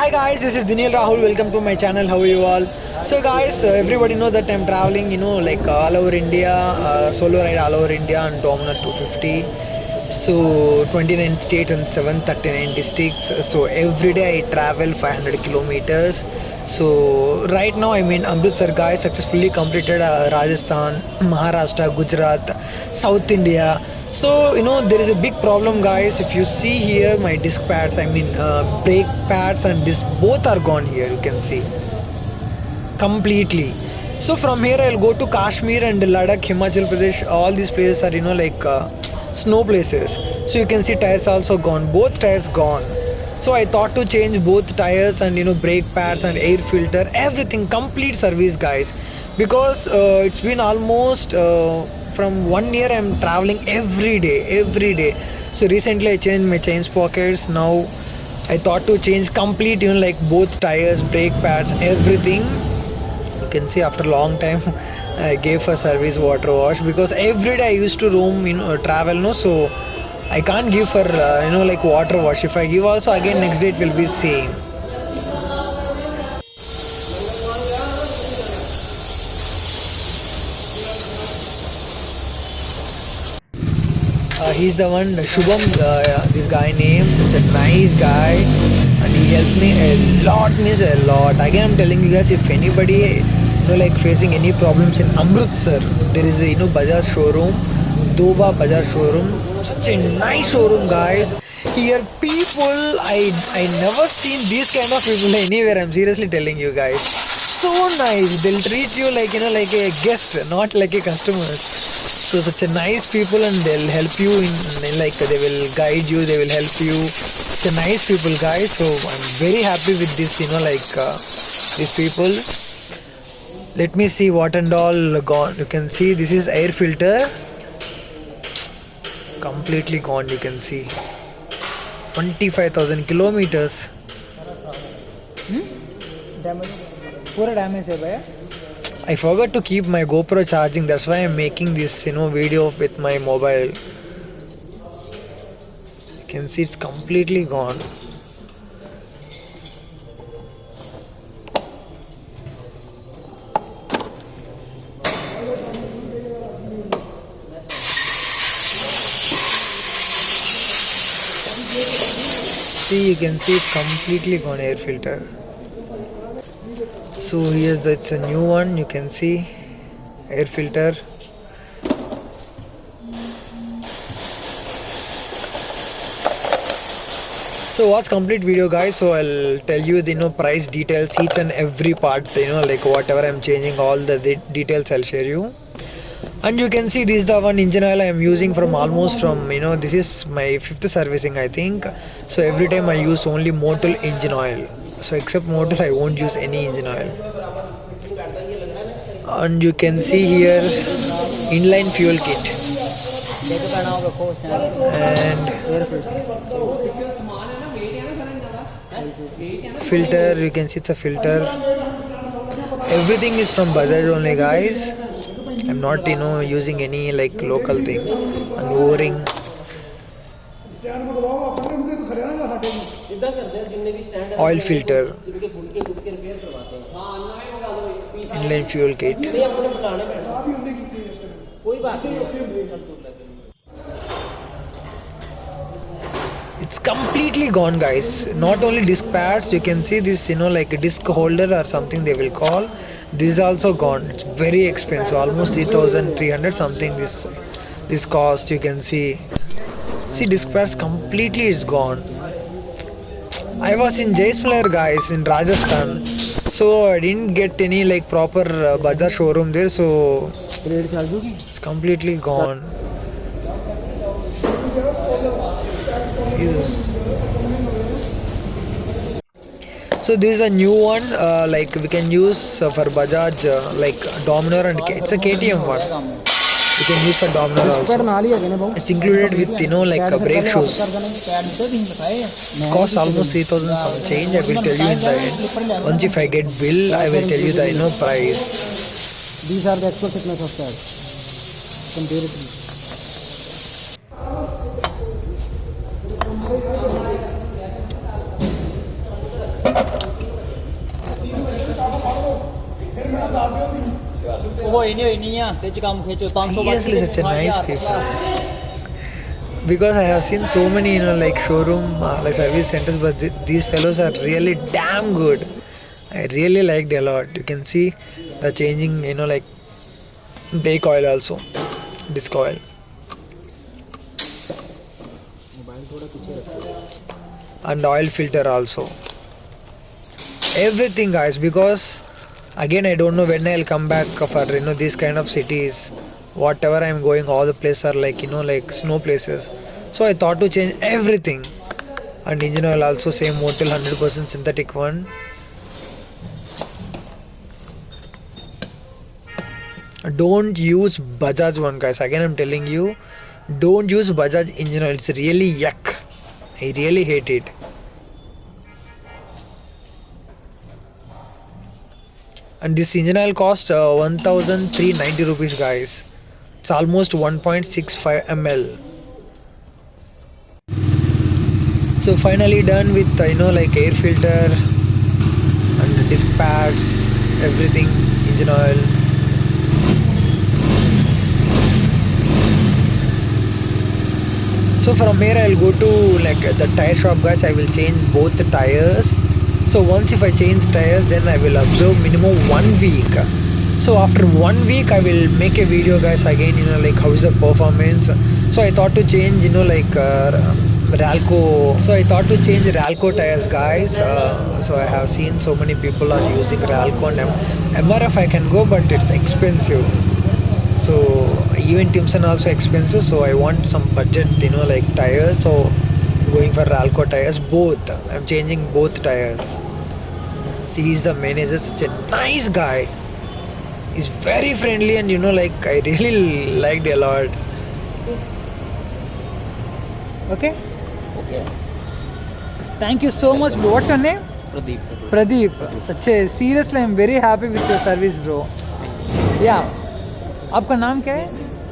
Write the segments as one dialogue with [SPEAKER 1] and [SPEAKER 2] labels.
[SPEAKER 1] Hi guys, this is Daniel Rahul. Welcome to my channel. How are you all? So guys, everybody know that I'm traveling, like all over India, solo ride all over India on Dominar 250. So 29 states and 739 districts. So every day I travel 500 kilometers. So right now I'm in Amritsar, guys. Successfully completed Rajasthan, Maharashtra, Gujarat, South India. So there is a big problem, guys. If you see here, my disc pads, brake pads and disc both are gone here. You can see completely. So from here I'll go to Kashmir and Ladakh, Himachal Pradesh. All these places are snow places. So you can see tires also gone. Both tires gone. So I thought to change both tires and brake pads and air filter, everything, complete service, guys, because it's been almost from 1 year I'm traveling every day. So recently I changed my chain sprockets. Now I thought to change complete, like both tires, brake pads, everything. You can see after a long time I gave a service water wash, because every day I used to roam, travel, no, so I can't give for like water wash. If I give also, again next day it will be same. He's the one, Shubham, this guy named. Such a nice guy, and he helped me a lot, means a lot. Again, I'm telling you guys, if anybody like facing any problems in Amritsar, there is a Bajaj showroom, Doba Bajaj showroom. Such a nice showroom, guys. Here people, I never seen these kind of people anywhere. I'm seriously telling you guys. So nice. They'll treat you like like a guest, not like a customer. So such a nice people, and they'll help you in like they will guide you, they will help you. Such a nice people, guys. So I'm very happy with this, these people. Let me see what and all gone. You can see this is air filter, completely gone. You can see 25,000 kilometers.
[SPEAKER 2] पूरा damage है भैया.
[SPEAKER 1] I forgot to keep my GoPro charging. That's why I'm making this video with my mobile. You can see it's completely gone. See, you can see it's completely gone, air filter. So here's it's a new one. You can see air filter. So watch complete video, guys. So I'll tell you the price details, each and every part, like whatever I'm changing, all the details I'll share you. And you can see this is the one engine oil I am using from this is my 5th servicing, I think. So every time I use only Motul engine oil. So except Motul, I won't use any engine oil. And you can see here inline fuel kit and filter. You can see it's a filter. Everything is from Bajaj only, guys. I'm not using any like local thing. And O-ring. Oil filter, inline fuel kit. It's completely gone, guys. Not only disc pads, you can see this like a disc holder or something they will call. This is also gone. It's very expensive, almost 3,300 something this cost. You can see disc pads completely is gone. I was in Jaisalmer, guys, in Rajasthan, so I didn't get any like proper Bajaj showroom there, so it's completely gone. See this. So this is a new one, like we can use for Bajaj, like Dominar, and it's a KTM one. You can use for Dominar also. It's included with like brake shoes. Cost almost 3,000 some change. I will tell you in the end. Once if I get bill, I will tell you the price.
[SPEAKER 2] These are the actual thickness of that. Comparatively.
[SPEAKER 1] Seriously, such a nice people. Because I have seen so many, like showroom, like service centers, but these fellows are really damn good. I really liked a lot. You can see the changing, like brake oil also, disc oil, and oil filter also. Everything, guys, because again I don't know when I'll come back for these kind of cities. Whatever I'm going, all the places are like like snow places. So I thought to change everything. And engine oil also same Motul 100% synthetic one. Don't use Bajaj one, guys. Again I'm telling you, don't use Bajaj engine oil. It's really yuck. I really hate it. And this engine oil cost 1390 rupees, guys. It's almost 1.65 ml. So finally done with like air filter and disc pads, everything, engine oil. So from here I'll go to like the tire shop, guys. I will change both the tires. So once if I change tires, then I will observe minimum 1 week. So after 1 week I will make a video, guys, again like how is the performance. So I thought to change like Ralco. So I thought to change Ralco tires, guys. So I have seen so many people are using Ralco and MRF I can go, but it's expensive. So even Timson also expensive. So I want some budget like tires. So I'm going for Ralco tires, both. I'm changing both tires. See, he's the manager, such a nice guy. He's very friendly and like I really liked a lot.
[SPEAKER 2] Okay? Okay. Thank you so much, bro. What's your name?
[SPEAKER 3] Pradeep.
[SPEAKER 2] Pradeep. Such a seriously, I'm very happy with your service, bro. Yeah. आपका नाम क्या है?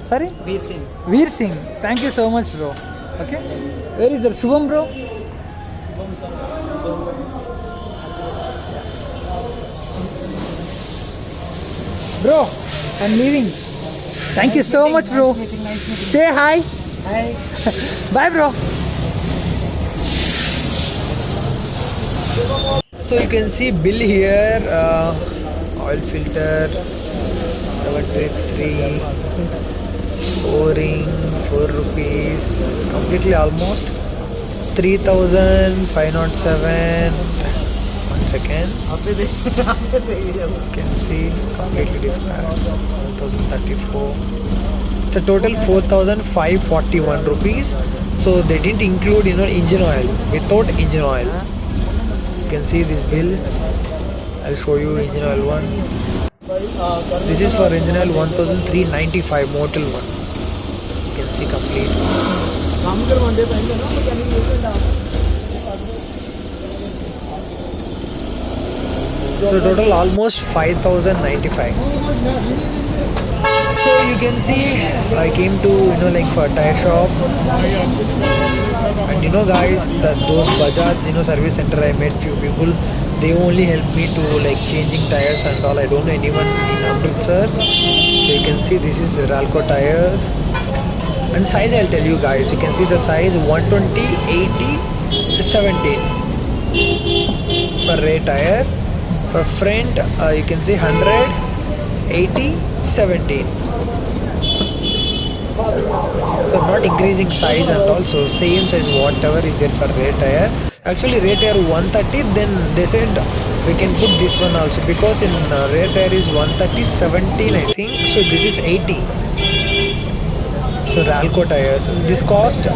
[SPEAKER 2] Sorry?
[SPEAKER 3] Veer Singh.
[SPEAKER 2] Veer Singh. Thank you so much, bro. Okay? Where is the Shubham, bro? Bro, I'm leaving. Thank you so much, bro. Say hi.
[SPEAKER 3] Hi.
[SPEAKER 2] Bye, bro.
[SPEAKER 1] So you can see bill here, oil filter 723, O-ring 4 rupees. It's completely almost 3,507. 1 second. You can see completely dispatched 1,034. It's a total 4,541 rupees. So they didn't include engine oil. Without engine oil, you can see this bill. I'll show you engine oil one. This is for engine oil 1,395 Motul one. You can see complete. So total almost 5,095. So you can see I came to like for tire shop, and guys, those Bajaj service center I met few people. They only helped me to like changing tires and all. I don't know anyone in Amritsar. So you can see this is Ralco tires, and size I'll tell you, guys. You can see the size 120, 80, 17 for rear tire. For front you can see 100, 80, 17. So I'm not increasing size and also same size whatever is there for rear tire. Actually rear tire 130, then they said we can put this one also, because in rear tire is 130, 17 I think. So this is 80. So Ralco tires. This cost,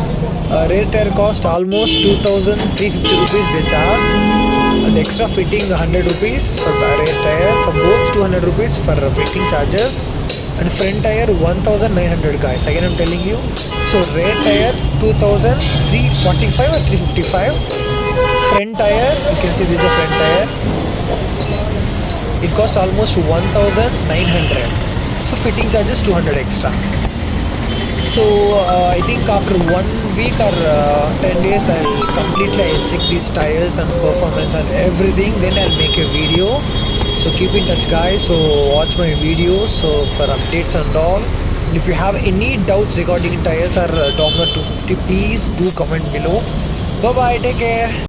[SPEAKER 1] rear tire cost almost 2,350 rupees they charged. And extra fitting 100 rupees for rear tire, for both 200 rupees for fitting charges. And front tire 1,900, guys. Again I'm telling you. So rear tire 2,345 or 355. Front tire, you can see this is the front tire. It cost almost 1,900. So fitting charges 200 extra. So I think after 1 week or 10 days I'll completely check these tires and performance and everything. Then I'll make a video. So keep in touch, guys. So watch my videos so for updates and all. And if you have any doubts regarding tires or Dominar 250, please do comment below. Bye bye. Take care.